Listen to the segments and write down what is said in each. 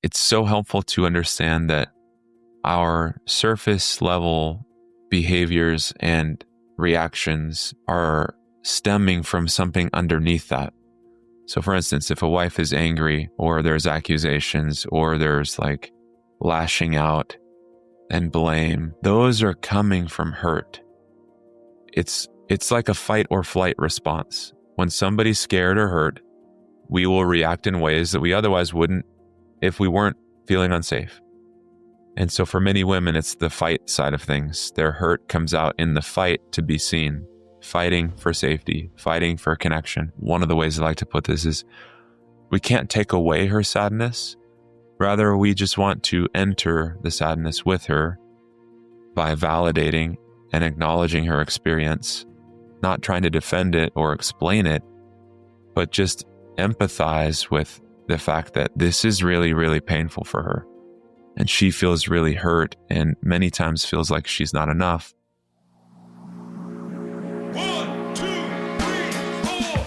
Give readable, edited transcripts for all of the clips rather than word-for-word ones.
it's so helpful to understand that our surface level behaviors and reactions are stemming from something underneath that. So for instance, if a wife is angry or there's accusations or there's like lashing out and blame, those are coming from hurt. It's like a fight or flight response. When somebody's scared or hurt, we will react in ways that we otherwise wouldn't if we weren't feeling unsafe. And so for many women, it's the fight side of things. Their hurt comes out in the fight to be seen, fighting for safety, fighting for connection. One of the ways I like to put this is we can't take away her sadness. Rather, we just want to enter the sadness with her by validating and acknowledging her experience, not trying to defend it or explain it, but just empathize with the fact that this is really, really painful for her. And she feels really hurt and many times feels like she's not enough. 1, 2, 3, 4.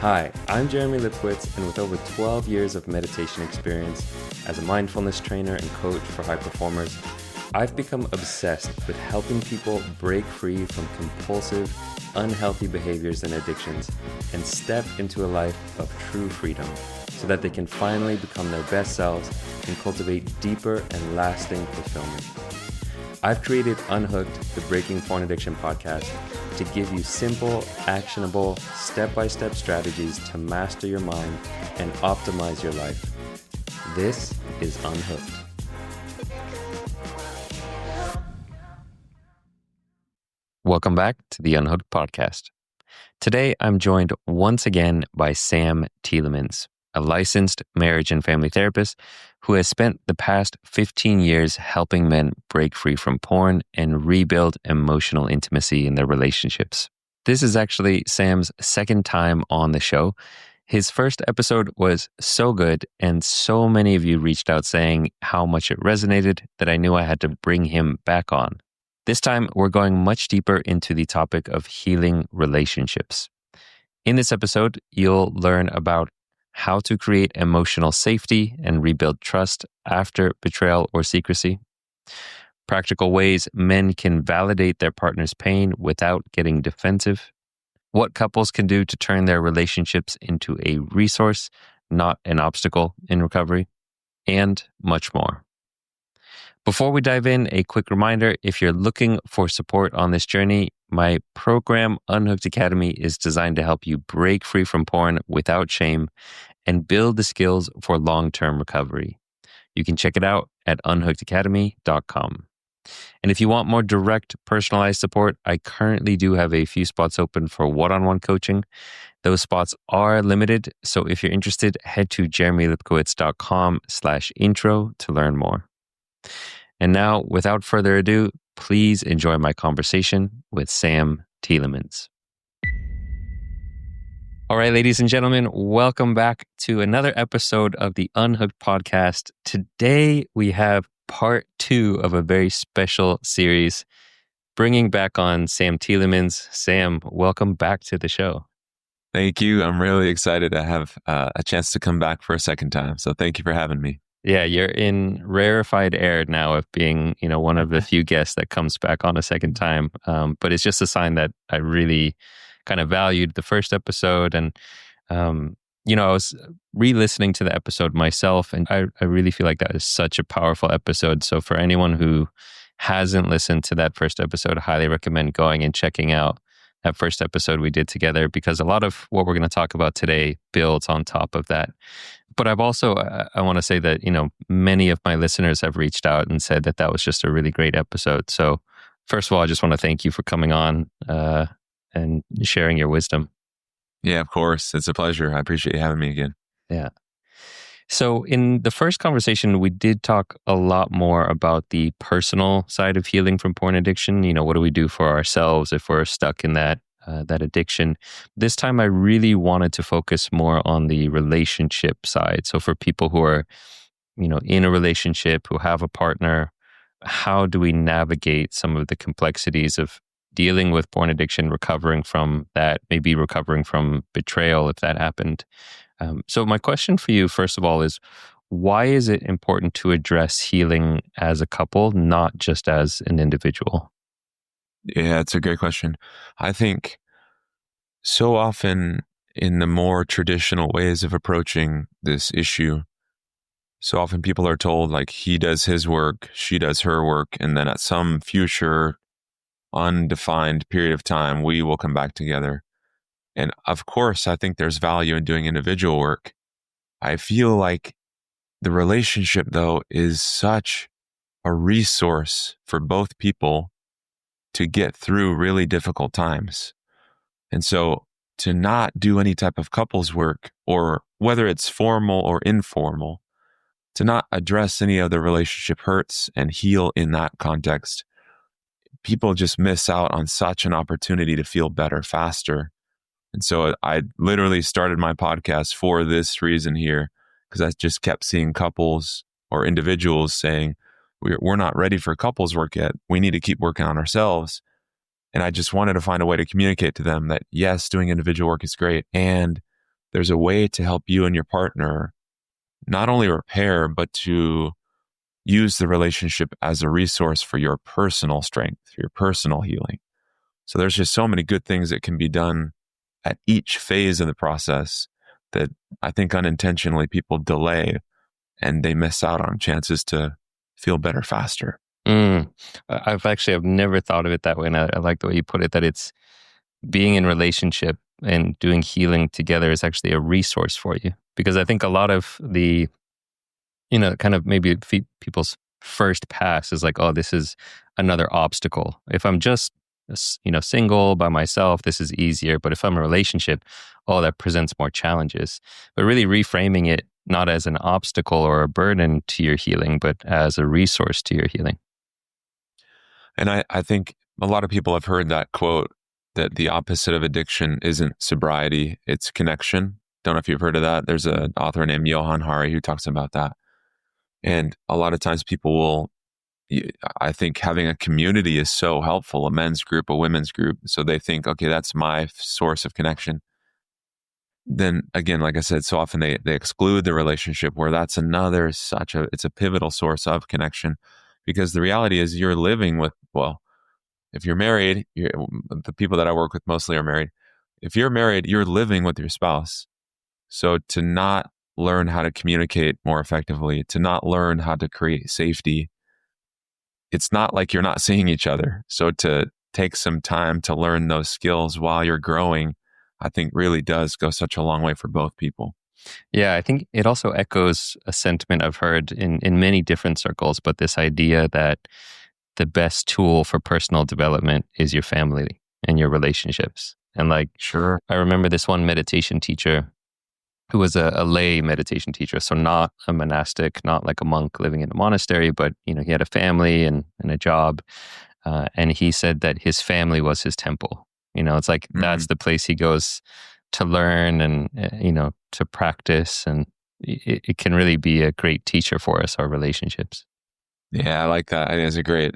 Hi, I'm Jeremy Lipkowitz, and with over 12 years of meditation experience as a mindfulness trainer and coach for high performers, I've become obsessed with helping people break free from compulsive, unhealthy behaviors and addictions and step into a life of true freedom so that they can finally become their best selves and cultivate deeper and lasting fulfillment. I've created Unhooked, the Breaking Porn Addiction podcast, to give you simple, actionable, step-by-step strategies to master your mind and optimize your life. This is Unhooked. Welcome back to the Unhooked podcast. Today, I'm joined once again by Sam Tielemans, a licensed marriage and family therapist who has spent the past 15 years helping men break free from porn and rebuild emotional intimacy in their relationships. This is actually Sam's second time on the show. His first episode was so good, and so many of you reached out saying how much it resonated that I knew I had to bring him back on. This time, we're going much deeper into the topic of healing relationships. In this episode, you'll learn about how to create emotional safety and rebuild trust after betrayal or secrecy, practical ways men can validate their partner's pain without getting defensive, what couples can do to turn their relationships into a resource, not an obstacle in recovery, and much more. Before we dive in, a quick reminder, if you're looking for support on this journey, my program, Unhooked Academy, is designed to help you break free from porn without shame and build the skills for long-term recovery. You can check it out at unhookedacademy.com. And if you want more direct, personalized support, I currently do have a few spots open for one-on-one coaching. Those spots are limited, so if you're interested, head to jeremylipkowitz.com/intro to learn more. And now, without further ado, please enjoy my conversation with Sam Tielemans. All right, ladies and gentlemen, welcome back to another episode of the Unhooked podcast. Today, we have part 2 of a very special series, bringing back on Sam Tielemans. Sam, welcome back to the show. Thank you. I'm really excited to have a chance to come back for a second time. So thank you for having me. Yeah, you're in rarefied air now of being, one of the few guests that comes back on a second time. But it's just a sign that I really kind of valued the first episode. And, I was re-listening to the episode myself, and I really feel like that is such a powerful episode. So for anyone who hasn't listened to that first episode, I highly recommend going and checking out that first episode we did together, because a lot of what we're going to talk about today builds on top of that. But I want to say that, many of my listeners have reached out and said that was just a really great episode. So first of all, I just want to thank you for coming on and sharing your wisdom. Yeah, of course. It's a pleasure. I appreciate you having me again. Yeah. So in the first conversation, we did talk a lot more about the personal side of healing from porn addiction. What do we do for ourselves if we're stuck in that addiction? This time, I really wanted to focus more on the relationship side. So for people who are, in a relationship, who have a partner, how do we navigate some of the complexities of dealing with porn addiction, recovering from that, maybe recovering from betrayal if that happened, So my question for you, first of all, is why is it important to address healing as a couple, not just as an individual? Yeah, it's a great question. I think so often in the more traditional ways of approaching this issue, so often people are told like he does his work, she does her work, and then at some future undefined period of time, we will come back together. And of course, I think there's value in doing individual work. I feel like the relationship, though, is such a resource for both people to get through really difficult times. And so to not do any type of couples work, or whether it's formal or informal, to not address any of the relationship hurts and heal in that context, people just miss out on such an opportunity to feel better faster. And so I literally started my podcast for this reason here, because I just kept seeing couples or individuals saying, we're not ready for couples work yet. We need to keep working on ourselves. And I just wanted to find a way to communicate to them that, yes, doing individual work is great. And there's a way to help you and your partner not only repair, but to use the relationship as a resource for your personal strength, your personal healing. So there's just so many good things that can be done at each phase of the process that I think unintentionally people delay, and they miss out on chances to feel better faster. I've never thought of it that way. And I like the way you put it, that it's being in relationship and doing healing together is actually a resource for you. Because I think a lot of the, kind of maybe people's first pass is like, oh, this is another obstacle. If I'm just, single by myself, this is easier. But if I'm in a relationship, oh, that presents more challenges. But really reframing it not as an obstacle or a burden to your healing, but as a resource to your healing. And I think a lot of people have heard that quote that the opposite of addiction isn't sobriety, it's connection. Don't know if you've heard of that. There's an author named Johan Hari who talks about that. And a lot of times people will, I think having a community is so helpful, a men's group, a women's group. So they think, okay, that's my source of connection. Then again, like I said, so often they exclude the relationship, where that's another it's a pivotal source of connection, because the reality is you're living with, well, if you're married, the people that I work with mostly are married. If you're married, you're living with your spouse. So to not learn how to communicate more effectively, to not learn how to create safety, it's not like you're not seeing each other. So to take some time to learn those skills while you're growing, I think really does go such a long way for both people. Yeah, I think it also echoes a sentiment I've heard in many different circles, but this idea that the best tool for personal development is your family and your relationships. And like, Sure. I remember this one meditation teacher who was a lay meditation teacher. So not a monastic, not like a monk living in a monastery, but, he had a family and a job. And he said that his family was his temple. It's like, that's the place he goes to learn and, to practice. And it can really be a great teacher for us, our relationships. Yeah, I like that. I think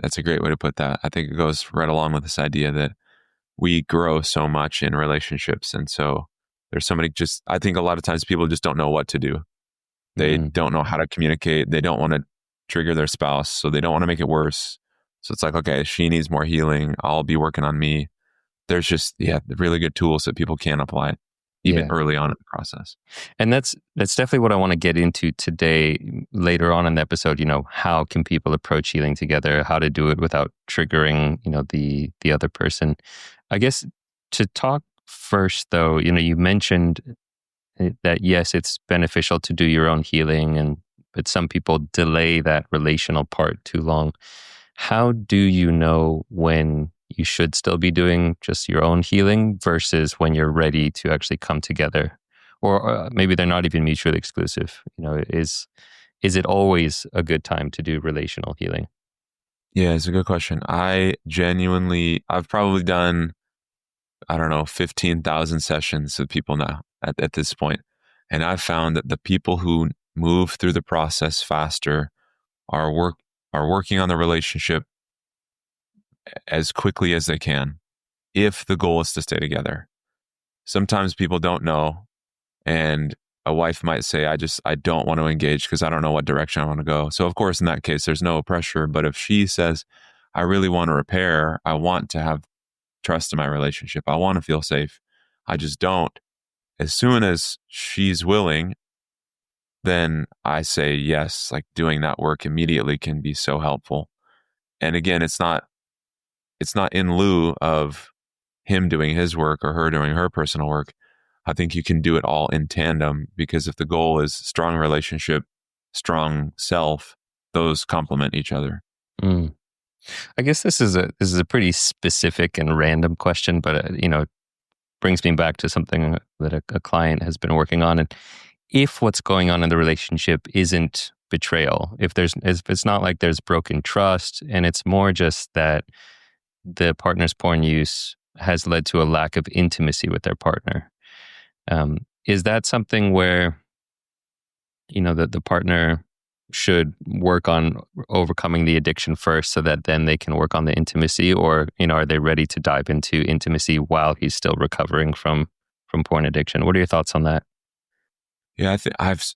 that's a great way to put that. I think it goes right along with this idea that we grow so much in relationships. And so there's somebody I think a lot of times people just don't know what to do. They don't know how to communicate. They don't want to trigger their spouse. So they don't want to make it worse. So it's like, okay, she needs more healing. I'll be working on me. There's just, really good tools that people can apply even early on in the process. And that's definitely what I want to get into today, later on in the episode. How can people approach healing together, how to do it without triggering, the other person. I guess to talk first though, you mentioned that yes, it's beneficial to do your own healing, but some people delay that relational part too long. How do you know when you should still be doing just your own healing versus when you're ready to actually come together? Or maybe they're not even mutually exclusive. Is it always a good time to do relational healing? Yeah, it's a good question. I've probably done, I don't know, 15,000 sessions with people now at this point. And I've found that the people who move through the process faster are working on the relationship as quickly as they can, if the goal is to stay together. Sometimes people don't know, and a wife might say, I don't want to engage because I don't know what direction I want to go. So of course, in that case, there's no pressure. But if she says, I really want to repair, I want to have trust in my relationship, I want to feel safe, I just don't. As soon as she's willing, then I say yes, like doing that work immediately can be so helpful. And again, it's not in lieu of him doing his work or her doing her personal work. I think you can do it all in tandem, because if the goal is strong relationship, strong self, those complement each other. Mm. I guess this is a pretty specific and random question, but brings me back to something that a client has been working on. And if what's going on in the relationship isn't betrayal, if it's not like there's broken trust, and it's more just that the partner's porn use has led to a lack of intimacy with their partner, is that something where the partner should work on overcoming the addiction first so that then they can work on the intimacy? Or are they ready to dive into intimacy while he's still recovering from porn addiction? What are your thoughts on that? Yeah,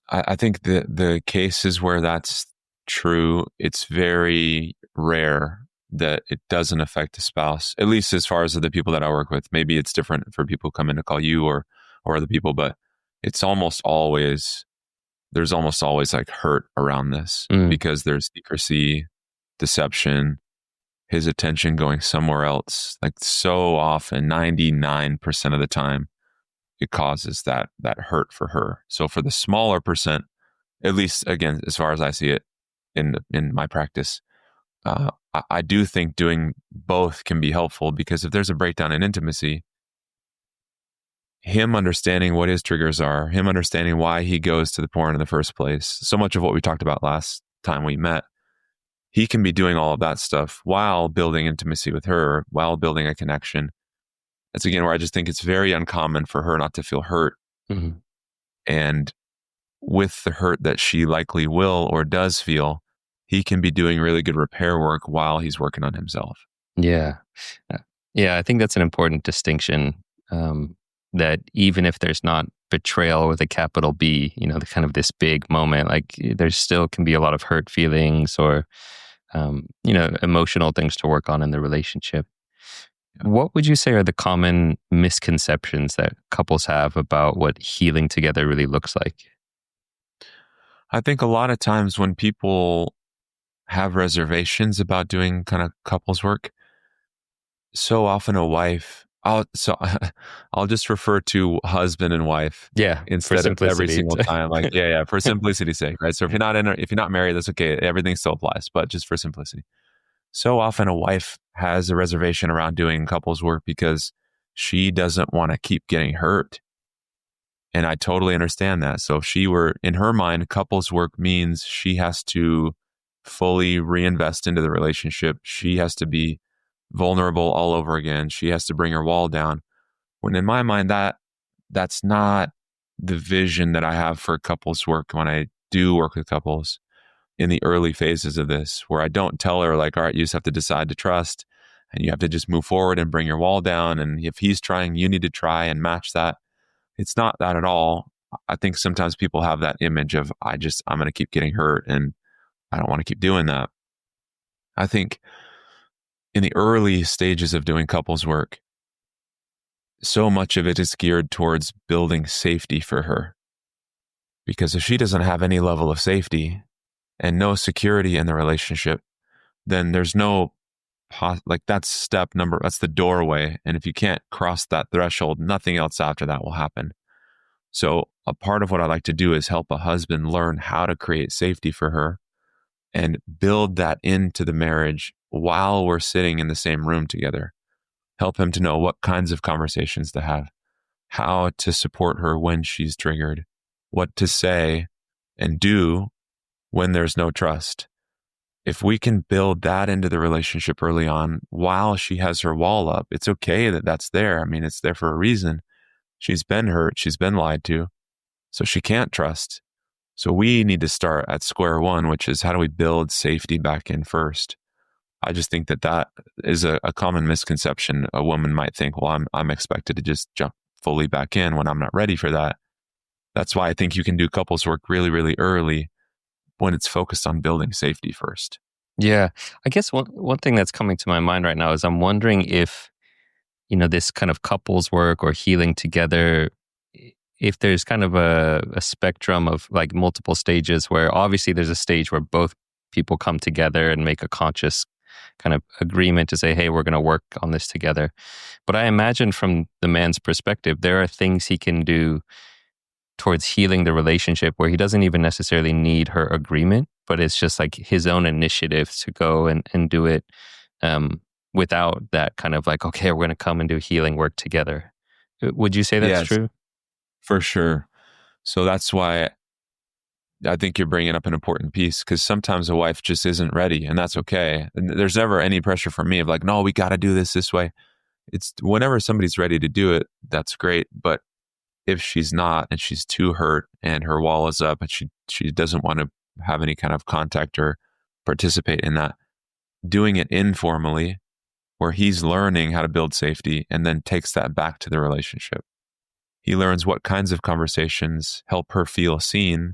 I think the cases where that's true, it's very rare that it doesn't affect the spouse, at least as far as the people that I work with. Maybe it's different for people who come in to call you or other people, but it's there's almost always like hurt around this, because there's secrecy, deception, his attention going somewhere else. Like so often, 99% of the time, it causes that hurt for her. So for the smaller percent, at least again, as far as I see it in my practice, I do think doing both can be helpful, because if there's a breakdown in intimacy, him understanding what his triggers are, him understanding why he goes to the porn in the first place, so much of what we talked about last time we met, he can be doing all of that stuff while building intimacy with her, while building a connection. That's again where I just think it's very uncommon for her not to feel hurt. Mm-hmm. And with the hurt that she likely will or does feel, he can be doing really good repair work while he's working on himself. Yeah. Yeah, I think that's an important distinction, that even if there's not betrayal with a capital B, the kind of this big moment, like there still can be a lot of hurt feelings or, emotional things to work on in the relationship. Yeah. What would you say are the common misconceptions that couples have about what healing together really looks like? I think a lot of times when people have reservations about doing kind of couples work, so often a wife, I'll just refer to husband and wife, Yeah, for instead of every simplicity. single time. Like, yeah, for simplicity's sake, right? So if you're not married, that's okay. Everything still applies, but just for simplicity. So often a wife has a reservation around doing couples work because she doesn't want to keep getting hurt. And I totally understand that. So if she were, in her mind, couples work means she has to fully reinvest into the relationship. She has to be vulnerable all over again. She has to bring her wall down. When in my mind, that's not the vision that I have for couples work when I do work with couples in the early phases of this, where I don't tell her like, all right, you just have to decide to trust and you have to just move forward and bring your wall down. And if he's trying, you need to try and match that. It's not that at all. I think sometimes people have that image of, I'm going to keep getting hurt and I don't want to keep doing that. I think in the early stages of doing couples work, so much of it is geared towards building safety for her. Because if she doesn't have any level of safety and no security in the relationship, then there's no, that's that's the doorway. And if you can't cross that threshold, nothing else after that will happen. So a part of what I like to do is help a husband learn how to create safety for her and build that into the marriage while we're sitting in the same room together. Help him to know what kinds of conversations to have, how to support her when she's triggered, what to say and do when there's no trust. If we can build that into the relationship early on while she has her wall up, it's okay that that's there. I mean, it's there for a reason. She's been hurt. She's been lied to. So she can't trust. So we need to start at square one, which is how do we build safety back in first? I just think that is a common misconception. A woman might think, well, I'm expected to just jump fully back in when I'm not ready for that. That's why I think you can do couples work really, really early when it's focused on building safety first. Yeah. I guess one thing that's coming to my mind right now is I'm wondering if, this kind of couples work or healing together, if there's kind of a spectrum of like multiple stages where obviously there's a stage where both people come together and make a conscious kind of agreement to say, hey, we're going to work on this together. But I imagine from the man's perspective, there are things he can do towards healing the relationship where he doesn't even necessarily need her agreement, but it's just like his own initiative to go and do it without that kind of like, okay, we're going to come and do healing work together. Would you say that's Yes, true? for sure. So that's why I think you're bringing up an important piece, because sometimes a wife just isn't ready, and that's okay. And there's never any pressure from me of like, no, we got to do this way. It's whenever somebody's ready to do it, that's great. But if she's not and she's too hurt and her wall is up and she doesn't want to have any kind of contact or participate in that, doing it informally where he's learning how to build safety and then takes that back to the relationship. He learns what kinds of conversations help her feel seen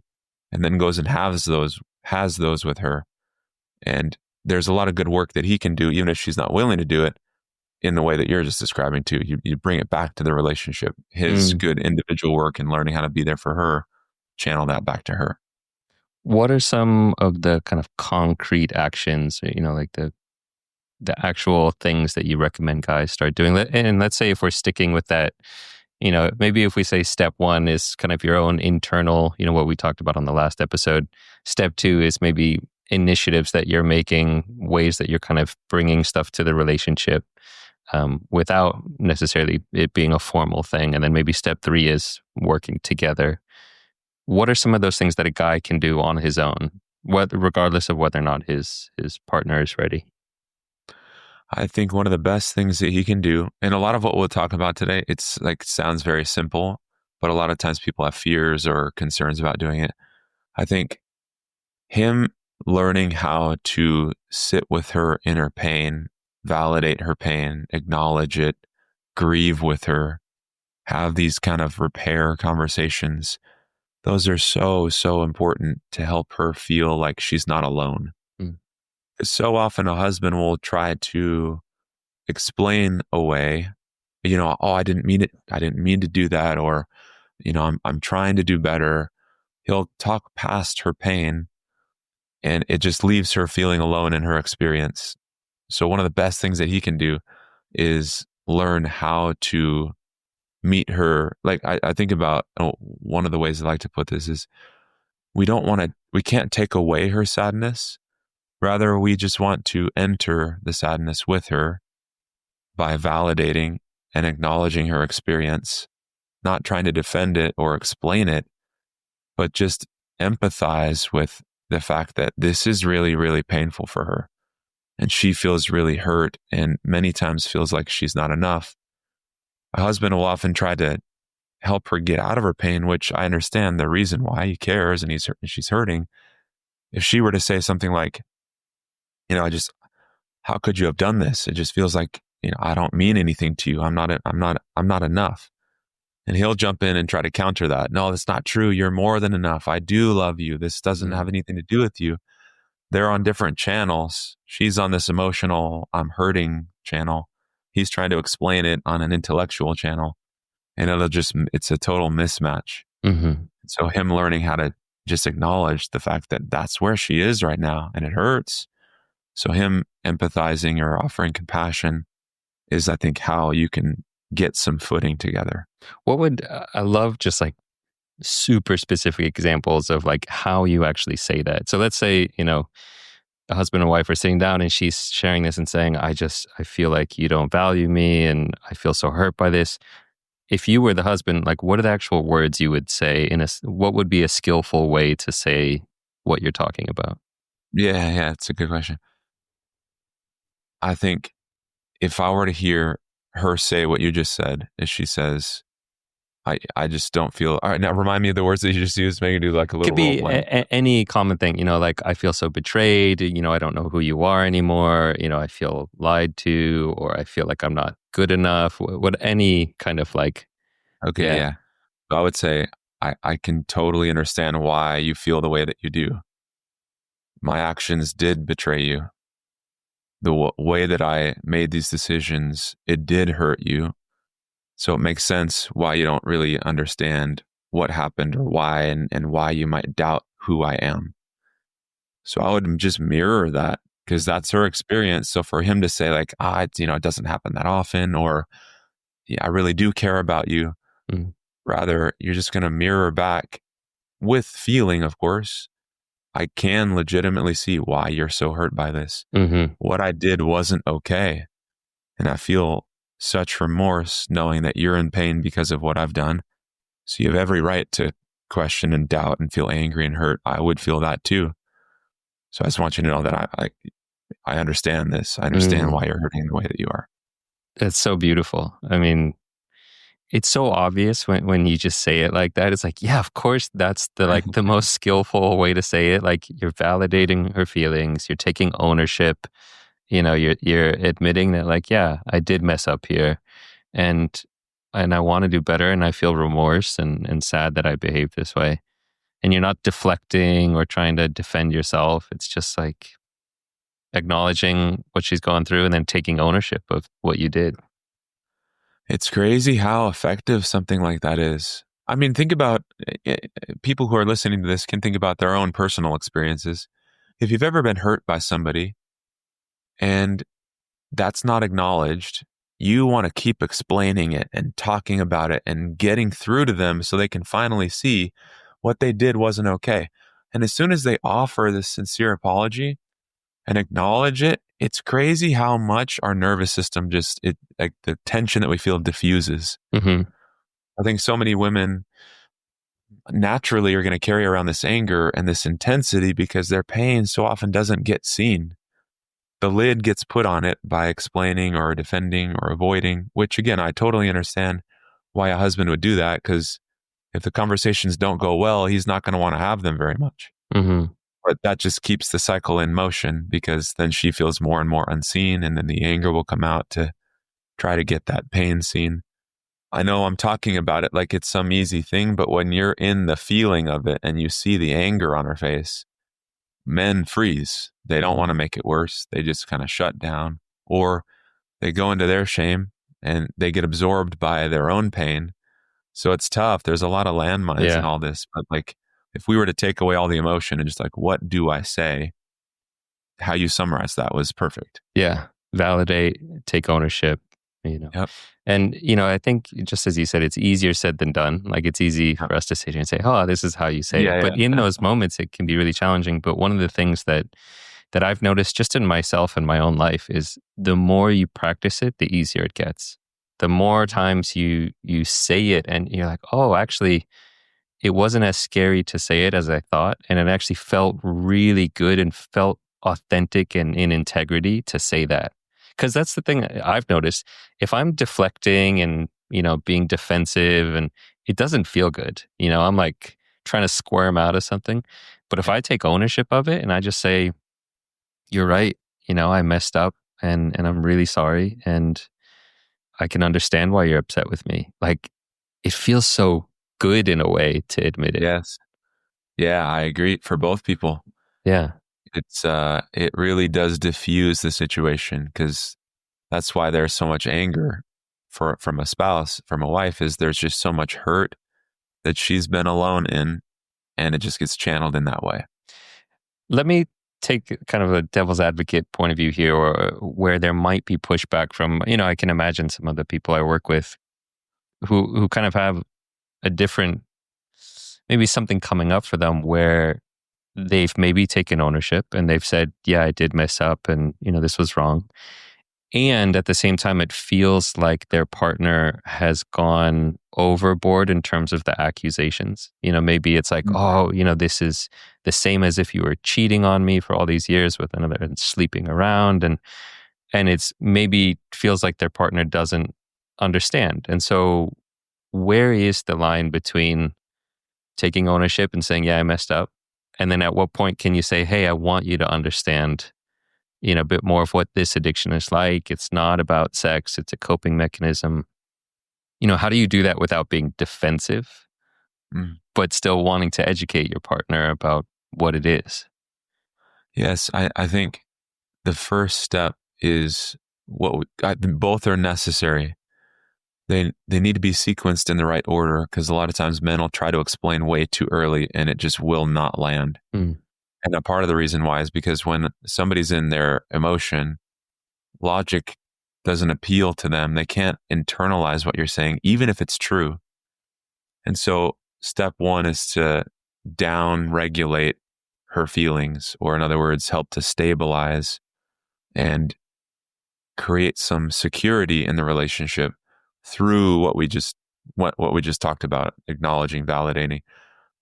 and then goes and has those with her. And there's a lot of good work that he can do, even if she's not willing to do it in the way that you're just describing too. You bring it back to the relationship. His good individual work and learning how to be there for her, channel that back to her. What are some of the kind of concrete actions, like the actual things that you recommend guys start doing? And let's say if we're sticking with that, maybe if we say step one is kind of your own internal, what we talked about on the last episode. Step two is maybe initiatives that you're making, ways that you're kind of bringing stuff to the relationship without necessarily it being a formal thing. And then maybe step three is working together. What are some of those things that a guy can do on his own, regardless of whether or not his partner is ready? I think one of the best things that he can do, and a lot of what we'll talk about today, it's like sounds very simple, but a lot of times people have fears or concerns about doing it. I think him learning how to sit with her inner pain, validate her pain, acknowledge it, grieve with her, have these kind of repair conversations. Those are so, so important to help her feel like she's not alone. Mm. So often a husband will try to explain away, oh, I didn't mean it. I didn't mean to do that. Or, I'm trying to do better. He'll talk past her pain and it just leaves her feeling alone in her experience. So one of the best things that he can do is learn how to meet her. Like I think about one of the ways I like to put this is we can't take away her sadness. Rather, we just want to enter the sadness with her by validating and acknowledging her experience, not trying to defend it or explain it, but just empathize with the fact that this is really, really painful for her. And she feels really hurt and many times feels like she's not enough. A husband will often try to help her get out of her pain, which I understand the reason why. He cares and she's hurting. If she were to say something like, how could you have done this? It just feels like, I don't mean anything to you. I'm not enough. And he'll jump in and try to counter that. No, that's not true. You're more than enough. I do love you. This doesn't have anything to do with you. They're on different channels. She's on this emotional, I'm hurting channel. He's trying to explain it on an intellectual channel. And it's a total mismatch. Mm-hmm. So him learning how to just acknowledge the fact that that's where she is right now and it hurts. So him empathizing or offering compassion is, I think, how you can get some footing together. I love just like super specific examples of like how you actually say that. So let's say, a husband and wife are sitting down and she's sharing this and saying, I feel like you don't value me and I feel so hurt by this. If you were the husband, like what are the actual words you would say what would be a skillful way to say what you're talking about? Yeah, it's a good question. I think if I were to hear her say what you just said, if she says, I just don't feel, all right, now remind me of the words that you just used, make it do like a little Could be role play. any common thing, like I feel so betrayed, I don't know who you are anymore, I feel lied to, or I feel like I'm not good enough, what any kind of like, Okay, yeah. So I would say, I can totally understand why you feel the way that you do. My actions did betray you. The way that I made these decisions, it did hurt you. So it makes sense why you don't really understand what happened or why, and why you might doubt who I am. So I would just mirror that because that's her experience. So for him to say like, it doesn't happen that often, or yeah, I really do care about you. Mm. Rather, you're just going to mirror back with feeling, of course. I can legitimately see why you're so hurt by this. Mm-hmm. What I did wasn't okay. And I feel such remorse knowing that you're in pain because of what I've done. So you have every right to question and doubt and feel angry and hurt. I would feel that too. So I just want you to know that I understand this. I understand why you're hurting the way that you are. It's so beautiful. I mean, it's so obvious when you just say it like that. It's like, yeah, of course, that's the most skillful way to say it. Like, you're validating her feelings, you're taking ownership. You're admitting that, like, yeah, I did mess up here, and I want to do better, and I feel remorse and sad that I behaved this way. And you're not deflecting or trying to defend yourself. It's just like acknowledging what she's gone through and then taking ownership of what you did. It's crazy how effective something like that is. I mean, think about people who are listening to this can think about their own personal experiences. If you've ever been hurt by somebody and that's not acknowledged, you want to keep explaining it and talking about it and getting through to them so they can finally see what they did wasn't okay. And as soon as they offer this sincere apology and acknowledge it, it's crazy how much our nervous system like the tension that we feel diffuses. Mm-hmm. I think so many women naturally are going to carry around this anger and this intensity because their pain so often doesn't get seen. The lid gets put on it by explaining or defending or avoiding, which again, I totally understand why a husband would do that, because if the conversations don't go well, he's not going to want to have them very much. Mm-hmm. But that just keeps the cycle in motion, because then she feels more and more unseen, and then the anger will come out to try to get that pain seen. I know I'm talking about it like it's some easy thing, but when you're in the feeling of it and you see the anger on her face, men freeze. They don't want to make it worse. They just kind of shut down, or they go into their shame and they get absorbed by their own pain. So it's tough. There's a lot of landmines in all this, but like, if we were to take away all the emotion and just like, what do I say? How you summarize that was perfect. Yeah. Validate, take ownership, Yep. And, I think just as you said, it's easier said than done. Like, it's easy for us to sit here and say, oh, this is how you say it. But in those moments, it can be really challenging. But one of the things that I've noticed just in myself and my own life is the more you practice it, the easier it gets. The more times you say it and you're like, oh, actually, it wasn't as scary to say it as I thought. And it actually felt really good and felt authentic and in integrity to say that. Because that's the thing I've noticed. If I'm deflecting and, being defensive, and it doesn't feel good, I'm like trying to squirm out of something. But if I take ownership of it and I just say, you're right, I messed up and I'm really sorry. And I can understand why you're upset with me. Like, it feels so good in a way to admit it. Yes. Yeah, I agree for both people. Yeah. It really does diffuse the situation, because that's why there's so much anger from a spouse, from a wife, is there's just so much hurt that she's been alone in, and it just gets channeled in that way. Let me take kind of a devil's advocate point of view here, or where there might be pushback from, I can imagine some of the people I work with who kind of have a different, maybe something coming up for them where they've maybe taken ownership and they've said, yeah, I did mess up and, this was wrong. And at the same time, it feels like their partner has gone overboard in terms of the accusations. Maybe it's like, oh, this is the same as if you were cheating on me for all these years with another and sleeping around. And it's maybe feels like their partner doesn't understand. And so where is the line between taking ownership and saying, yeah, I messed up? And then at what point can you say, hey, I want you to understand, a bit more of what this addiction is like. It's not about sex. It's a coping mechanism. How do you do that without being defensive, but still wanting to educate your partner about what it is. Yes, I think the first step is both are necessary. They need to be sequenced in the right order, because a lot of times men will try to explain way too early and it just will not land. Mm. And a part of the reason why is because when somebody's in their emotion, logic doesn't appeal to them. They can't internalize what you're saying, even if it's true. And so step one is to down regulate her feelings, or in other words, help to stabilize and create some security in the relationship through what we just talked about, acknowledging, validating.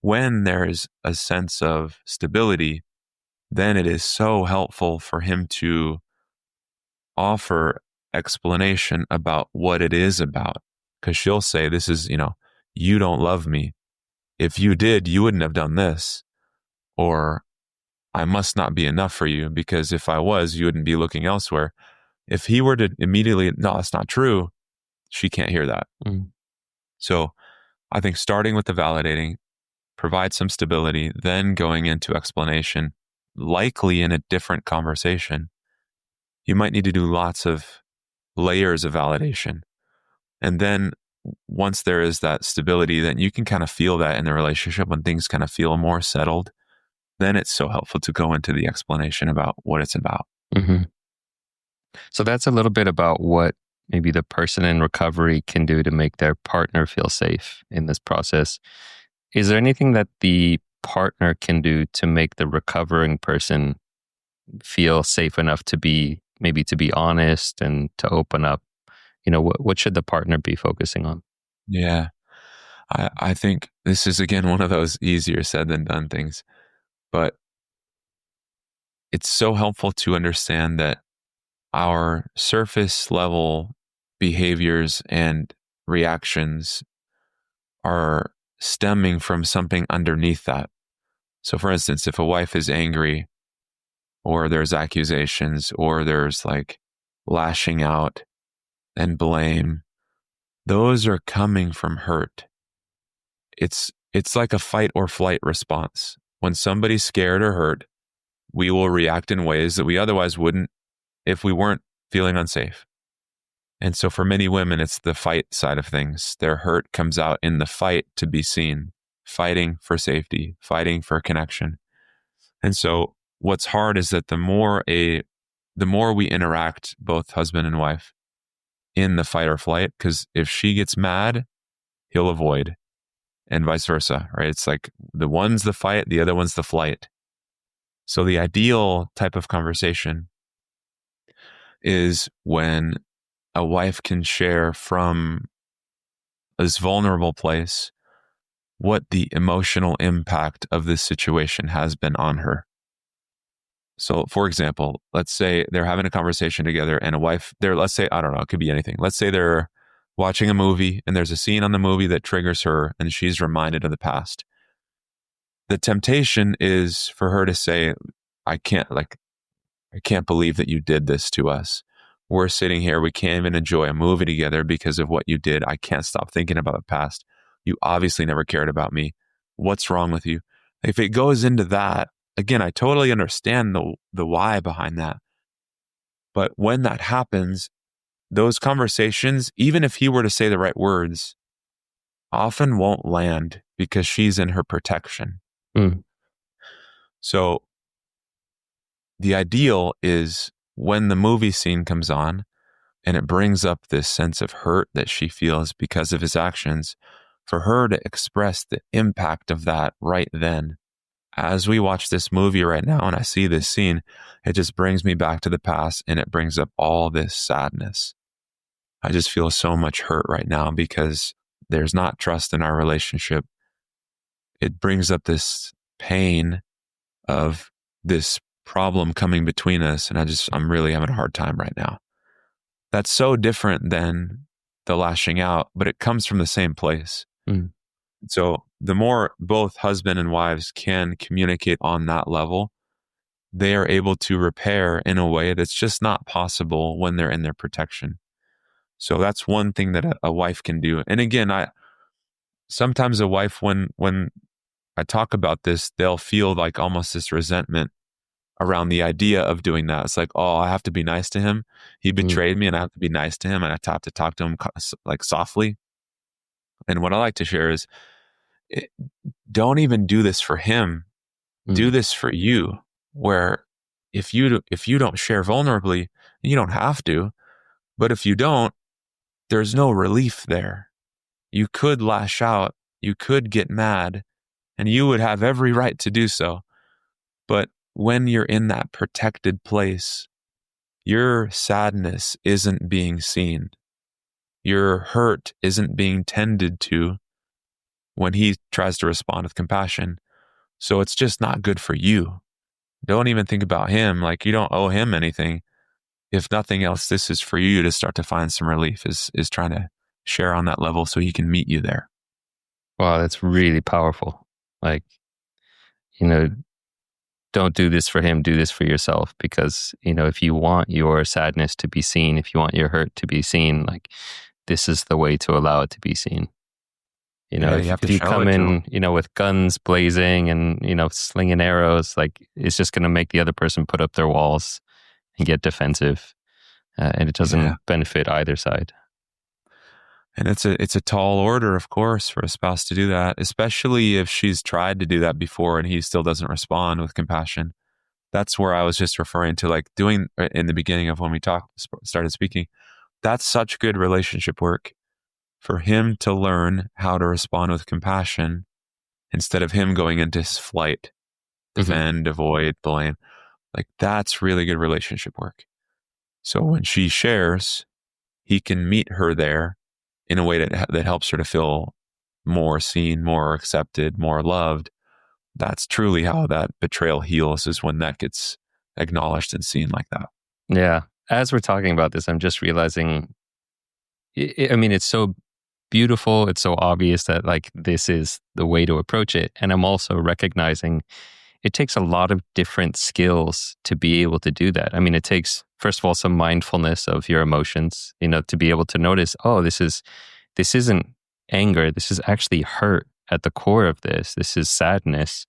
When there is a sense of stability, then it is so helpful for him to offer explanation about what it is about. Because she'll say, this is, you don't love me. If you did, you wouldn't have done this. Or I must not be enough for you, because if I was, you wouldn't be looking elsewhere. If he were to immediately, no, that's not true, she can't hear that. Mm. So I think starting with the validating, provide some stability, then going into explanation, likely in a different conversation. You might need to do lots of layers of validation. And then once there is that stability, then you can kind of feel that in the relationship when things kind of feel more settled. Then it's so helpful to go into the explanation about what it's about. Mm-hmm. So that's a little bit about what maybe the person in recovery can do to make their partner feel safe in this process. Is there anything that the partner can do to make the recovering person feel safe enough to be honest and to open up? What should the partner be focusing on? Yeah. I think this is, again, one of those easier said than done things, but it's so helpful to understand that our surface level behaviors and reactions are stemming from something underneath that. So for instance, if a wife is angry, or there's accusations, or there's like lashing out and blame, those are coming from hurt. It's like a fight or flight response. When somebody's scared or hurt, we will react in ways that we otherwise wouldn't if we weren't feeling unsafe. And so for many women, it's the fight side of things. Their hurt comes out in the fight to be seen, fighting for safety, fighting for connection. And so what's hard is that the more we interact, both husband and wife, in the fight or flight, because if she gets mad, he'll avoid, and vice versa, right? It's like the one's the fight, the other one's the flight. So the ideal type of conversation is when a wife can share from this vulnerable place what the emotional impact of this situation has been on her. So, for example, let's say they're having a conversation together and a wife, let's say, I don't know, it could be anything. Let's say they're watching a movie and there's a scene on the movie that triggers her and she's reminded of the past. The temptation is for her to say, I can't believe that you did this to us. We're sitting here, we can't even enjoy a movie together because of what you did. I can't stop thinking about the past. You obviously never cared about me. What's wrong with you? If it goes into that, again, I totally understand the why behind that. But when that happens, those conversations, even if he were to say the right words, often won't land because she's in her protection. Mm. So the ideal is when the movie scene comes on and it brings up this sense of hurt that she feels because of his actions, for her to express the impact of that right then. As we watch this movie right now and I see this scene, it just brings me back to the past and it brings up all this sadness. I just feel so much hurt right now because there's not trust in our relationship. It brings up this pain of this problem coming between us, and I'm really having a hard time right now. That's so different than the lashing out, but it comes from the same place. Mm. So the more both husband and wives can communicate on that level, they are able to repair in a way that's just not possible when they're in their protection. So that's one thing that a wife can do. And again, sometimes a wife, when I talk about this, they'll feel like almost this resentment around the idea of doing that. It's like, oh, I have to be nice to him. He Mm, betrayed me and I have to be nice to him and I have to talk to him like softly. And what I like to share is it, don't even do this for him. Do mm, this for you, where if you don't share vulnerably, you don't have to, but if you don't, there's no relief there. You could lash out, you could get mad, and you would have every right to do so. But when you're in that protected place, your sadness isn't being seen. Your hurt isn't being tended to when he tries to respond with compassion. So it's just not good for you. Don't even think about him. Like, you don't owe him anything. If nothing else, this is for you to start to find some relief, is trying to share on that level so he can meet you there. wow, that's really powerful. Like, you know, don't do this for him, do this for yourself. Because, if you want your sadness to be seen, if you want your hurt to be seen, like, this is the way to allow it to be seen. Yeah, you have If to you show come it to in, him. with guns blazing and, slinging arrows, like, it's just going to make the other person put up their walls and get defensive. And it Yeah. doesn't benefit either side. And it's a tall order, of course, for a spouse to do that, especially if she's tried to do that before and he still doesn't respond with compassion. That's where I was just referring to, like, doing in the beginning of when we started speaking. That's such good relationship work for him to learn how to respond with compassion instead of him going into his flight, Hmm. defend, avoid, blame. Like, that's really good relationship work. So when she shares, he can meet her there in a way that helps her to feel more seen, more accepted, more loved. That's truly how that betrayal heals, is when that gets acknowledged and seen like that. Yeah. As we're talking about this, I'm just realizing, I mean, it's so beautiful. It's so obvious that, like, this is the way to approach it. And I'm also recognizing it takes a lot of different skills to be able to do that. I mean, it takes, first of all, some mindfulness of your emotions, to be able to notice, oh, this isn't anger. This is actually hurt at the core of this. This is sadness.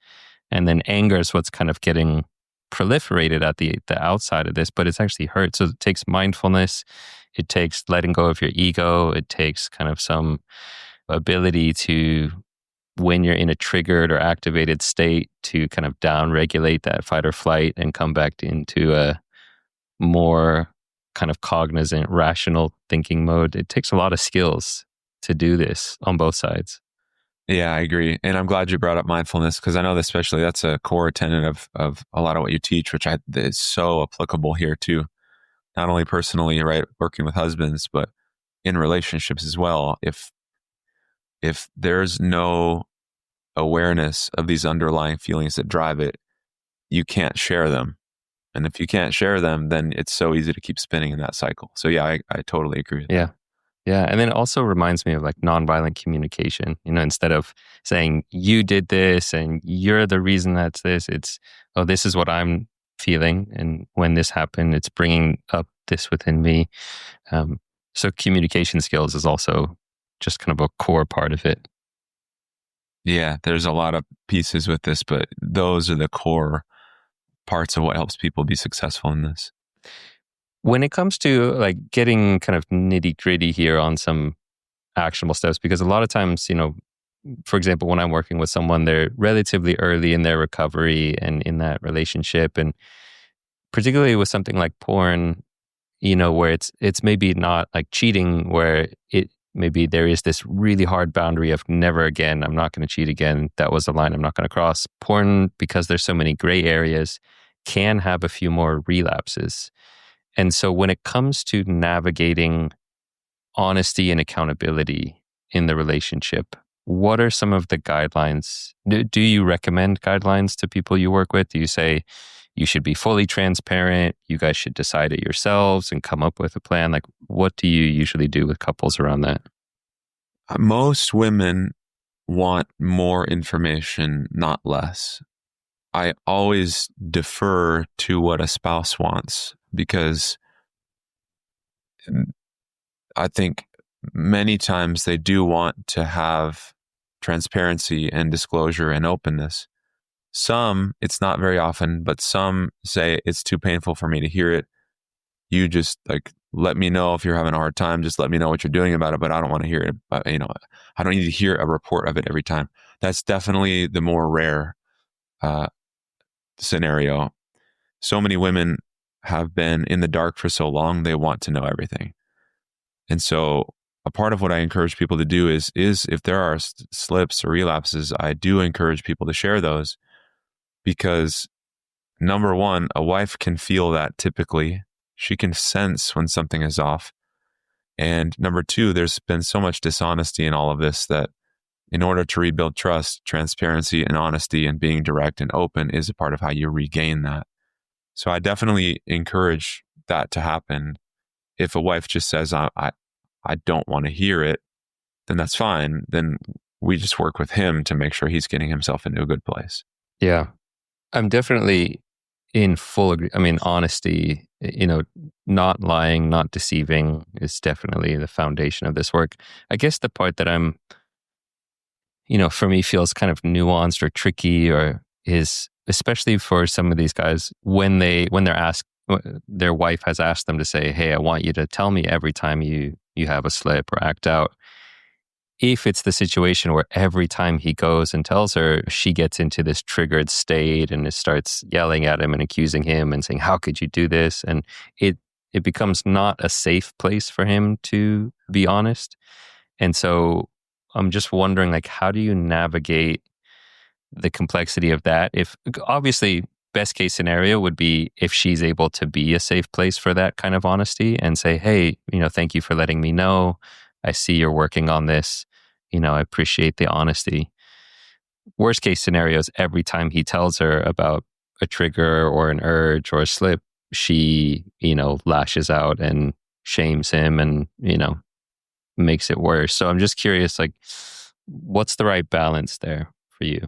And then anger is what's kind of getting proliferated at the outside of this, but it's actually hurt. So it takes mindfulness. It takes letting go of your ego. It takes kind of some ability to, when you're in a triggered or activated state, to kind of down regulate that fight or flight and come back into a more kind of cognizant, rational thinking mode. It takes a lot of skills to do this on both sides. Yeah, I agree. And I'm glad you brought up mindfulness, because I know that especially that's a core tenet of a lot of what you teach, which is so applicable here too. Not only personally, right, working with husbands, but in relationships as well. If there's no awareness of these underlying feelings that drive it, you can't share them. And if you can't share them, then it's so easy to keep spinning in that cycle. So yeah, I totally agree with Yeah. that. Yeah. And then it also reminds me of, like, nonviolent communication. Instead of saying you did this and you're the reason that's this, it's, oh, this is what I'm feeling. And when this happened, it's bringing up this within me. Um, so communication skills is also just kind of a core part of it. Yeah, there's a lot of pieces with this, but those are the core parts of what helps people be successful in this. When it comes to, like, getting kind of nitty gritty here on some actionable steps, because a lot of times, for example, when I'm working with someone, they're relatively early in their recovery and in that relationship. And particularly with something like porn, where it's maybe not like cheating, where it maybe there is this really hard boundary of never again, I'm not going to cheat again. That was a line I'm not going to cross. Porn, because there's so many gray areas, can have a few more relapses. And so when it comes to navigating honesty and accountability in the relationship, what are some of the guidelines? Do you recommend guidelines to people you work with? Do you say you should be fully transparent? You guys should decide it yourselves and come up with a plan? Like, what do you usually do with couples around that? Most women want more information, not less. I always defer to what a spouse wants, because I think many times they do want to have transparency and disclosure and openness. Some, it's not very often, but some say it's too painful for me to hear it. You just like let me know if you're having a hard time. Just let me know what you're doing about it, but I don't want to hear it. But, I don't need to hear a report of it every time. That's definitely the more rare scenario. So many women have been in the dark for so long, they want to know everything. And so a part of what I encourage people to do is if there are slips or relapses, I do encourage people to share those, because number one, a wife can feel that typically. She can sense when something is off. And number two, there's been so much dishonesty in all of this that in order to rebuild trust, transparency and honesty and being direct and open is a part of how you regain that. So I definitely encourage that to happen. If a wife just says, I don't want to hear it, then that's fine. Then we just work with him to make sure he's getting himself into a good place. Yeah. I'm definitely in full I mean, honesty, not lying, not deceiving is definitely the foundation of this work. I guess the part that I'm, for me feels kind of nuanced or tricky or is especially for some of these guys when they're asked, their wife has asked them to say, hey, I want you to tell me every time you have a slip or act out. If it's the situation where every time he goes and tells her, she gets into this triggered state and starts yelling at him and accusing him and saying, how could you do this? And it becomes not a safe place for him to be honest. And so I'm just wondering, like, how do you navigate the complexity of that? If obviously best case scenario would be if she's able to be a safe place for that kind of honesty and say, hey, thank you for letting me know. I see you're working on this. I appreciate the honesty. Worst case scenarios, every time he tells her about a trigger or an urge or a slip, she, lashes out and shames him and, makes it worse. So I'm just curious, like, what's the right balance there for you?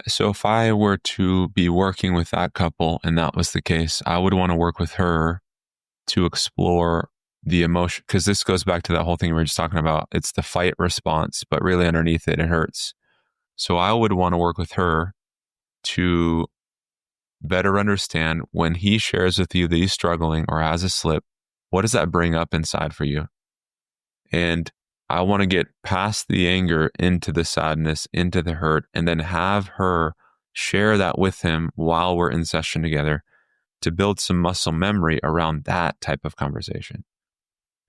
So if I were to be working with that couple and that was the case, I would want to work with her to explore the emotion, because this goes back to that whole thing we were just talking about. It's the fight response, but really underneath it, it hurts. So I would want to work with her to better understand when he shares with you that he's struggling or has a slip, what does that bring up inside for you? And I want to get past the anger into the sadness, into the hurt, and then have her share that with him while we're in session together to build some muscle memory around that type of conversation.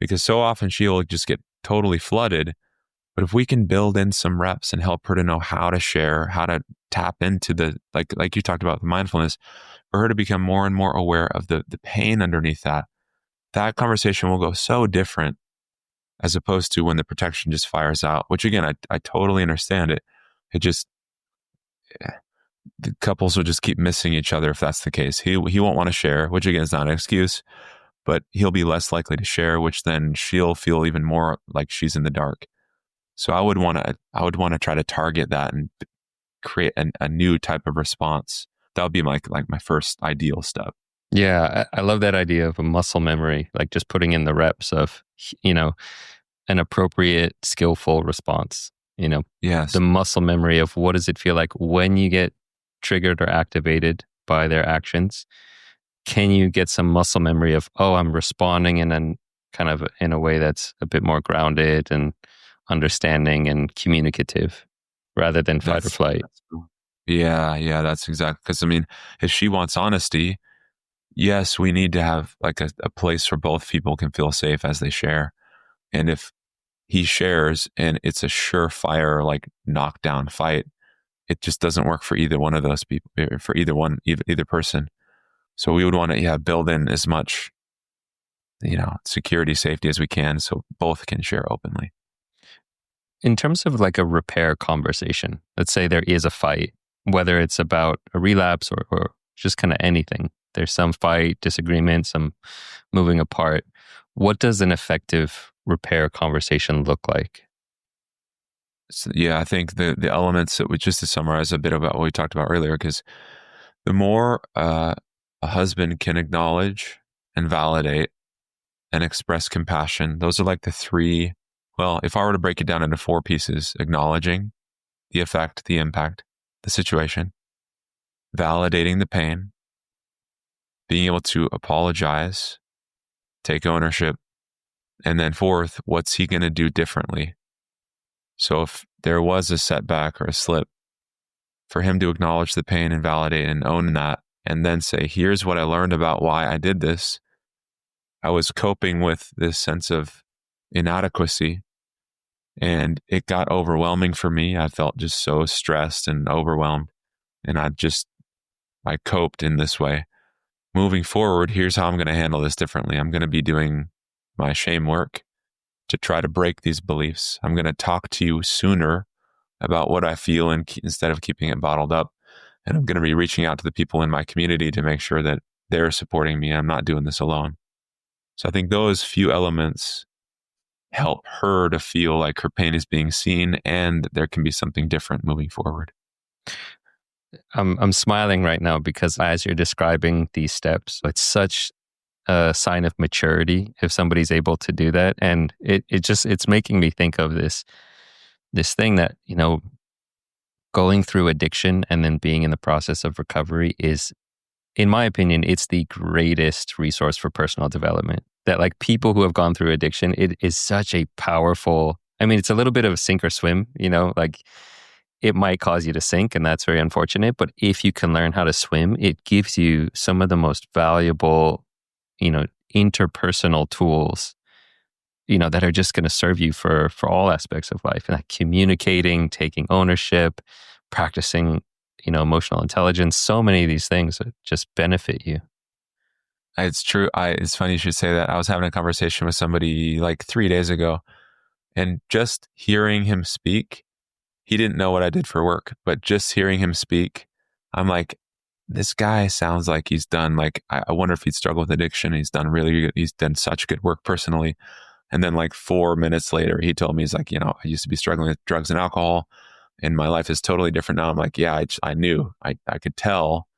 Because so often she will just get totally flooded. But if we can build in some reps and help her to know how to share, how to tap into the, like you talked about, the mindfulness, for her to become more and more aware of the pain underneath that, that conversation will go so different as opposed to when the protection just fires out, which again, I totally understand it. It just, the couples will just keep missing each other if that's the case. He won't want to share, which again is not an excuse, but he'll be less likely to share, which then she'll feel even more like she's in the dark. So I would want to try to target that and create a new type of response. That would be my first ideal step. Yeah, I love that idea of a muscle memory, like just putting in the reps of, an appropriate, skillful response. Yes. The muscle memory of what does it feel like when you get triggered or activated by their actions? Can you get some muscle memory of, oh, I'm responding in a way that's a bit more grounded and understanding and communicative rather than fight or flight? Yeah, that's exactly. Because I mean, if she wants honesty, yes, we need to have like a place where both people can feel safe as they share. And if he shares and it's a surefire, like knockdown fight, it just doesn't work for either one of those people, for either person. So we would want to, build in as much, security, safety as we can so both can share openly. In terms of like a repair conversation, let's say there is a fight, whether it's about a relapse or just kind of anything. There's some fight, disagreement, some moving apart. What does an effective repair conversation look like? So, I think the elements that just to summarize a bit about what we talked about earlier, because the more a husband can acknowledge and validate and express compassion, those are like the three Well, if I were to break it down into 4 pieces: acknowledging the effect, the impact, the situation, validating the pain, being able to apologize, take ownership, and then 4th, what's he going to do differently? So if there was a setback or a slip, for him to acknowledge the pain and validate and own that, and then say, here's what I learned about why I did this. I was coping with this sense of inadequacy, and it got overwhelming for me. I felt just so stressed and overwhelmed, and I coped in this way. Moving forward, here's how I'm going to handle this differently. I'm going to be doing my shame work to try to break these beliefs. I'm going to talk to you sooner about what I feel instead of keeping it bottled up. And I'm going to be reaching out to the people in my community to make sure that they're supporting me. I'm not doing this alone. So I think those few elements help her to feel like her pain is being seen and there can be something different moving forward. I'm smiling right now because as you're describing these steps, it's such a sign of maturity if somebody's able to do that. And it's making me think of this thing that, going through addiction and then being in the process of recovery is, in my opinion, it's the greatest resource for personal development. That like people who have gone through addiction, it is such a powerful, it's a little bit of a sink or swim, like it might cause you to sink and that's very unfortunate. But if you can learn how to swim, it gives you some of the most valuable, interpersonal tools, that are just going to serve you for all aspects of life. And like communicating, taking ownership, practicing, emotional intelligence, so many of these things that just benefit you. It's true. It's funny you should say that. I was having a conversation with somebody like 3 days ago, and just hearing him speak, he didn't know what I did for work, but just hearing him speak, I'm like, this guy sounds like he's done, like, I wonder if he'd struggle with addiction. He's done really good. He's done such good work personally. And then like 4 minutes later, he told me, he's like, I used to be struggling with drugs and alcohol and my life is totally different now. I'm like, yeah, I knew, I could tell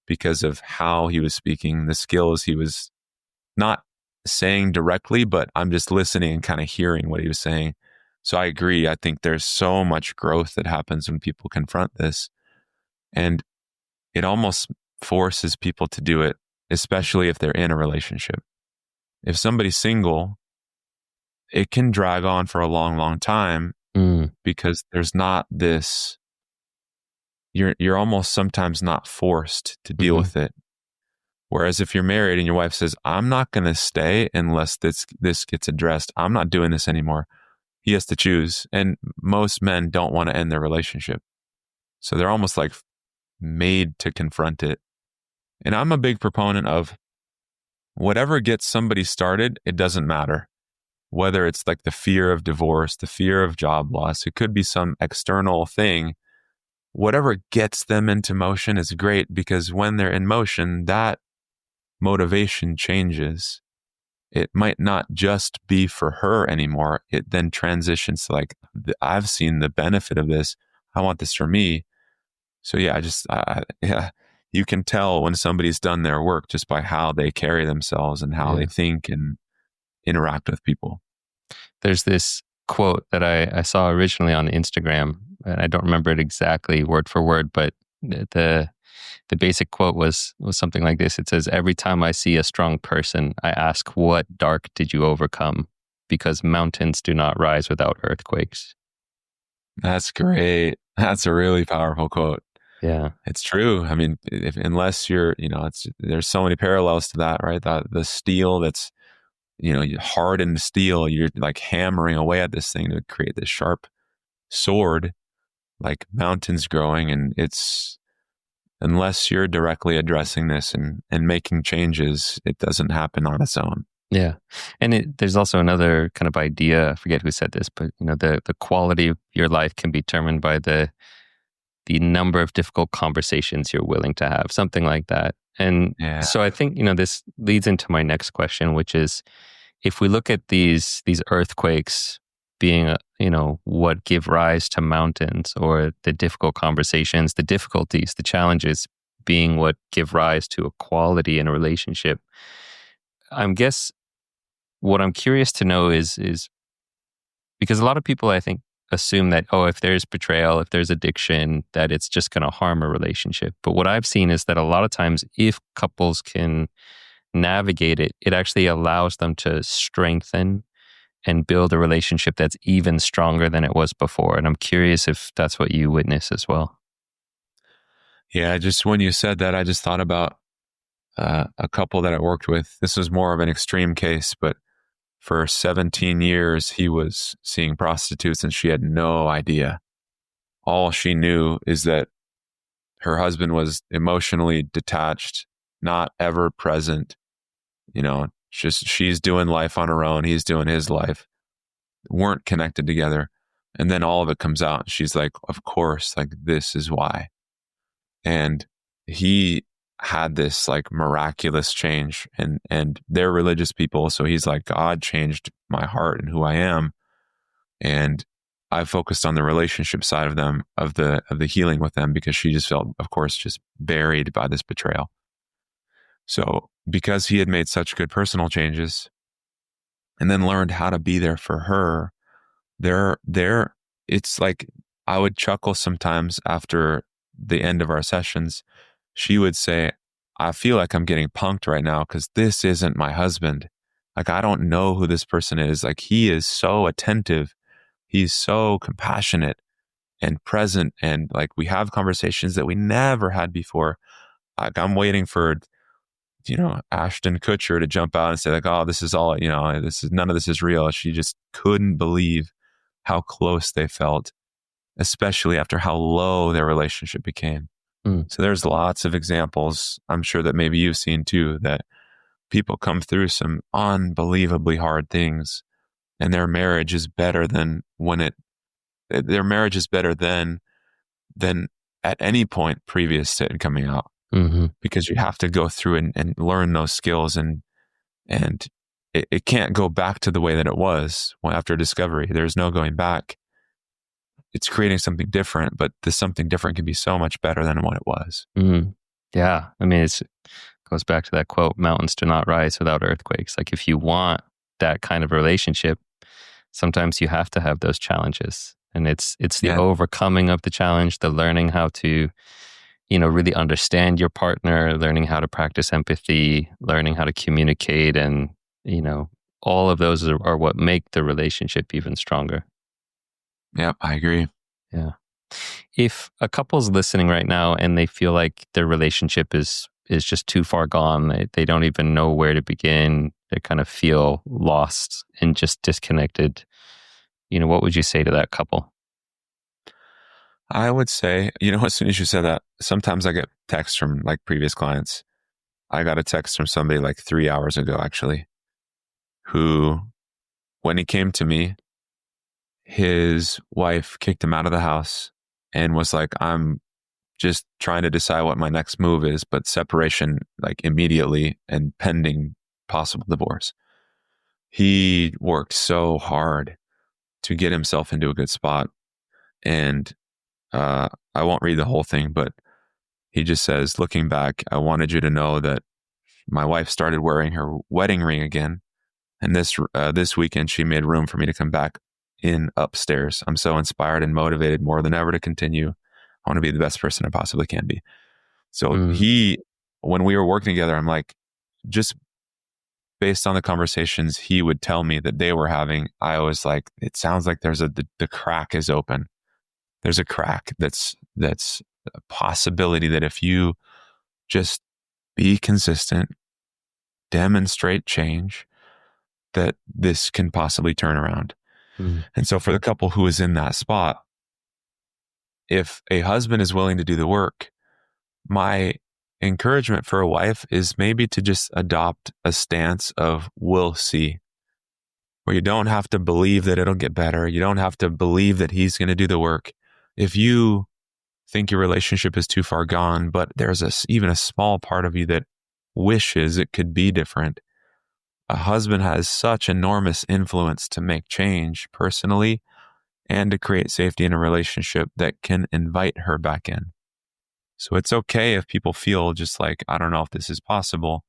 because of how he was speaking, the skills he was not saying directly, but I'm just listening and kind of hearing what he was saying. So I agree. I think there's so much growth that happens when people confront this. And it almost forces people to do it, especially if they're in a relationship. If somebody's single, it can drag on for a long, long time because there's not this, you're almost sometimes not forced to deal with it. Whereas if you're married and your wife says, I'm not going to stay unless this gets addressed, I'm not doing this anymore, he has to choose. And most men don't want to end their relationship. So they're almost like made to confront it. And I'm a big proponent of whatever gets somebody started, it doesn't matter. Whether it's like the fear of divorce, the fear of job loss, it could be some external thing. Whatever gets them into motion is great, because when they're in motion, that motivation changes. It might not just be for her anymore. It then transitions to like, I've seen the benefit of this. I want this for me. So yeah, you can tell when somebody's done their work just by how they carry themselves and how they think and interact with people. There's this quote that I saw originally on Instagram, and I don't remember it exactly word for word, but the basic quote was something like this. It says, every time I see a strong person, I ask, what dark did you overcome? Because mountains do not rise without earthquakes. That's great. That's a really powerful quote. Yeah. It's true. I mean, unless you're, there's so many parallels to that, right? The steel that's, hardened steel, you're like hammering away at this thing to create this sharp sword, like mountains growing. And it's, unless you're directly addressing this and making changes, it doesn't happen on its own. Yeah. And there's also another kind of idea, I forget who said this, but the quality of your life can be determined by the number of difficult conversations you're willing to have, something like that. And so I think, this leads into my next question, which is, if we look at these earthquakes being, what give rise to mountains, or the difficult conversations, the difficulties, the challenges being what give rise to a quality in a relationship, what I'm curious to know is Because a lot of people, I think, assume that, oh, if there's betrayal, if there's addiction, that it's just going to harm a relationship. But what I've seen is that a lot of times, if couples can navigate it, it actually allows them to strengthen and build a relationship that's even stronger than it was before. And I'm curious if that's what you witness as well. Yeah, just when you said that, I just thought about a couple that I worked with. This was more of an extreme case, but for 17 years, he was seeing prostitutes and she had no idea. All she knew is that her husband was emotionally detached, not ever present. Just she's doing life on her own. He's doing his life. Weren't connected together. And then all of it comes out. She's like, of course, like this is why. And he had this like miraculous change, and they're religious people. So he's like, God changed my heart and who I am. And I focused on the relationship side of them, of the healing with them, because she just felt, of course, just buried by this betrayal. So because he had made such good personal changes and then learned how to be there for her, it's like I would chuckle sometimes after the end of our sessions. She would say, I feel like I'm getting punked right now because this isn't my husband. Like, I don't know who this person is. Like, he is so attentive. He's so compassionate and present. And like, we have conversations that we never had before. Like, I'm waiting for, Ashton Kutcher to jump out and say like, oh, this is all, none of this is real. She just couldn't believe how close they felt, especially after how low their relationship became. So there's lots of examples, I'm sure that maybe you've seen too, that people come through some unbelievably hard things and their marriage is better than their marriage is better than at any point previous to it coming out. Mm-hmm. Because you have to go through and learn those skills, and it can't go back to the way that it was after discovery. There's no going back. It's creating something different, but this something different can be so much better than what it was. Mm-hmm. Yeah. I mean, it goes back to that quote, mountains do not rise without earthquakes. Like, if you want that kind of relationship, sometimes you have to have those challenges. And it's the overcoming of the challenge, the learning how to, really understand your partner, learning how to practice empathy, learning how to communicate. And, all of those are what make the relationship even stronger. Yep, I agree. Yeah. If a couple's listening right now and they feel like their relationship is just too far gone, they don't even know where to begin, they kind of feel lost and just disconnected, what would you say to that couple? I would say, as soon as you said that, sometimes I get texts from like previous clients. I got a text from somebody like 3 hours ago, actually, who, when he came to me, his wife kicked him out of the house and was like, I'm just trying to decide what my next move is, but separation like immediately and pending possible divorce. He worked so hard to get himself into a good spot. And I won't read the whole thing, but he just says, looking back, I wanted you to know that my wife started wearing her wedding ring again. And this weekend, she made room for me to come back in upstairs. I'm so inspired and motivated more than ever to continue. I want to be the best person I possibly can be. So when we were working together, I'm like, just based on the conversations he would tell me that they were having, I was like, it sounds like the crack is open. There's a crack that's a possibility that if you just be consistent, demonstrate change, that this can possibly turn around. And so for the couple who is in that spot, if a husband is willing to do the work, my encouragement for a wife is maybe to just adopt a stance of we'll see, where you don't have to believe that it'll get better. You don't have to believe that he's going to do the work. If you think your relationship is too far gone, but there's even a small part of you that wishes it could be different, a husband has such enormous influence to make change personally and to create safety in a relationship that can invite her back in. So it's okay if people feel just like, I don't know if this is possible.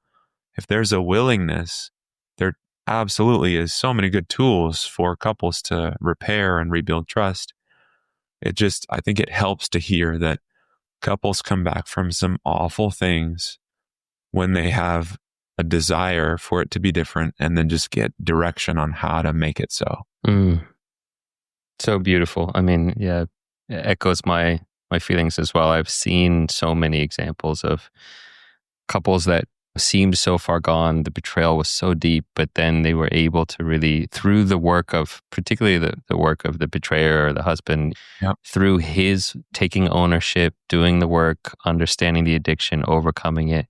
If there's a willingness, absolutely is so many good tools for couples to repair and rebuild trust. I think it helps to hear that couples come back from some awful things when they have a desire for it to be different and then just get direction on how to make it so. So beautiful. I mean, yeah, it echoes my feelings as well. I've seen so many examples of couples that seemed so far gone. The betrayal was so deep, but then they were able to really, through the work of, particularly the work of the betrayer or the husband, Yep. through his taking ownership, doing the work, understanding the addiction, overcoming it,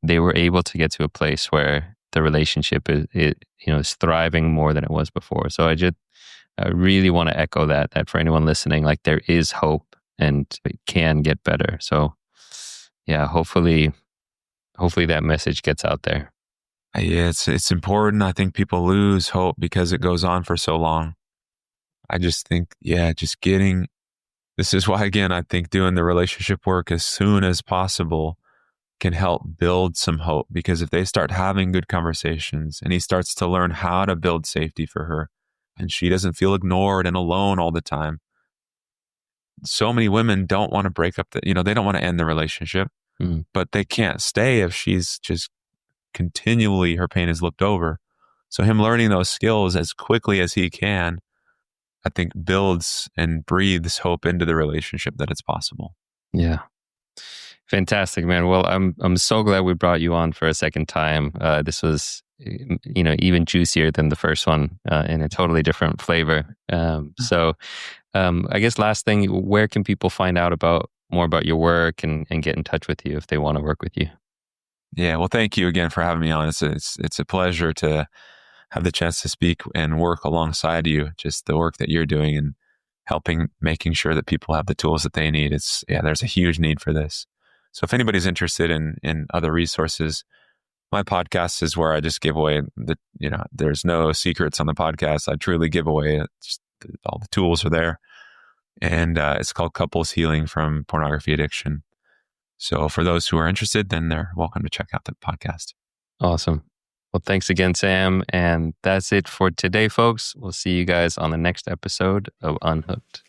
they were able to get to a place where the relationship is thriving more than it was before. So I really want to echo that for anyone listening, like there is hope and it can get better. So yeah, hopefully that message gets out there. Yeah, it's important. I think people lose hope because it goes on for so long. I just think, this is why, again, I think doing the relationship work as soon as possible can help build some hope, because if they start having good conversations and he starts to learn how to build safety for her and she doesn't feel ignored and alone all the time. So many women don't want to break up they don't want to end the relationship, but they can't stay if she's just continually, her pain is looked over. So him learning those skills as quickly as he can, I think builds and breathes hope into the relationship that it's possible. Yeah. Fantastic, man. Well, I'm so glad we brought you on for a second time. This was, even juicier than the first one, in a totally different flavor. So, I guess last thing, where can people find out more about your work and get in touch with you if they want to work with you? Yeah, well, thank you again for having me on. It's a pleasure to have the chance to speak and work alongside you. Just the work that you're doing and making sure that people have the tools that they need. There's a huge need for this. So if anybody's interested in other resources, my podcast is where I just give away there's no secrets on the podcast. I truly give away all the tools are there. And it's called Couples Healing from Pornography Addiction. So for those who are interested, then they're welcome to check out the podcast. Awesome. Well, thanks again, Sam. And that's it for today, folks. We'll see you guys on the next episode of Unhooked.